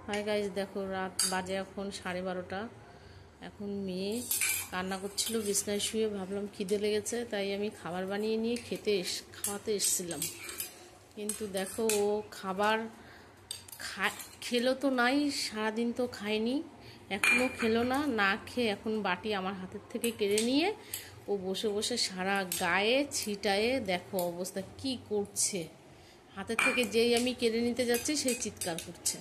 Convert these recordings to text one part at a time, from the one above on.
Hi guys, দেখো রাত বাজে এখন 12:30। এখন মেয়ে কান্না করছিল বিছনায় শুয়ে। ভাবলাম খিদে লেগেছে, তাই আমি খাবার বানিয়ে নিয়ে খাওয়াতে এসেছিলাম। কিন্তু দেখো ও খাবার খেলো তো নাই, সারাদিন তো খায়নি, এখনও খেলো না। না খেয়ে এখন বাটি আমার হাতের থেকে কেড়ে নিয়ে ও বসে বসে সারা গায়ে ছিটায়ে দেখো অবস্থা কি করছে। হাতের থেকে যেই আমি কেড়ে নিতে যাচ্ছি সেই চিৎকার করছে।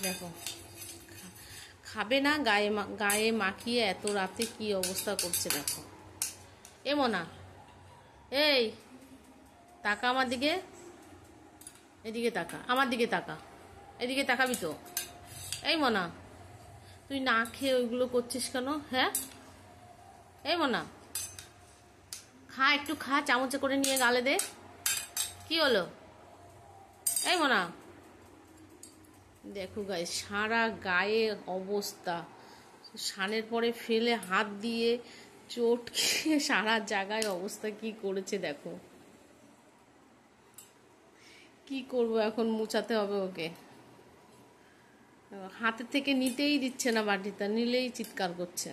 দেখো খাবে না, গায়ে মাখিয়ে এত রাতে কি অবস্থা করছে দেখো। মনা, এই তাকা আমার দিকে, এদিকে তাকা, আমার দিকে তাকা, এদিকে তাকাবি তো। এই মনা, তুই না খেয়ে ওইগুলো করছিস কেন? হ্যাঁ, এই মনা, খা, একটু খা, চামচে করে নিয়ে গালে দে। কি হলো? এই মনা, দেখো গায়ে সারা গায়ে অবস্থা, সানের পরে ফেলে হাত দিয়ে চোট খেয়ে সারা জায়গায় অবস্থা কি করেছে দেখো। কি করব এখন, মুছাতে হবে ওকে। হাতের থেকে নিতেই দিচ্ছে না বাটিটা, নিলেই চিৎকার করছে।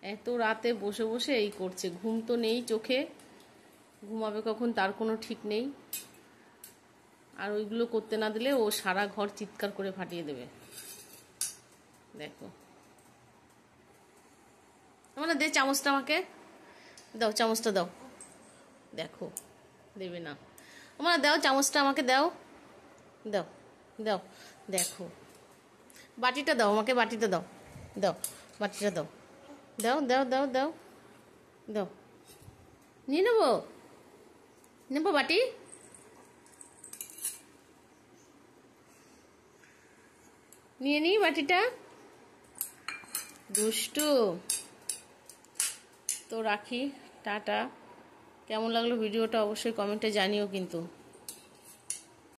এত রাতে বসে বসে এই করছে। ঘুম তো নেই চোখে, ঘুমাবে কখন তার কোনো ঠিক নেই। আর ওইগুলো করতে না দিলে ও সারা ঘর চিৎকার করে ফাটিয়ে দেবে। দেখো মানে, দে চামচটা আমাকে দাও, চামচটা দাও। দেখো দেবে না, আমার দাও চামচটা আমাকে, দাও দাও দাও। দেখো বাটিটা দাও আমাকে, বাটিটা দাও, দাও বাটিটা দাও, দাও দাও দাও দাও দাও। নিয়ে নেবো বাটি। নিয়ে নিই বাটিটা, দুষ্টু। তো রাখি, টাটা। কেমন লাগলো ভিডিওটা অবশ্যই কমেন্টে জানিও কিন্তু।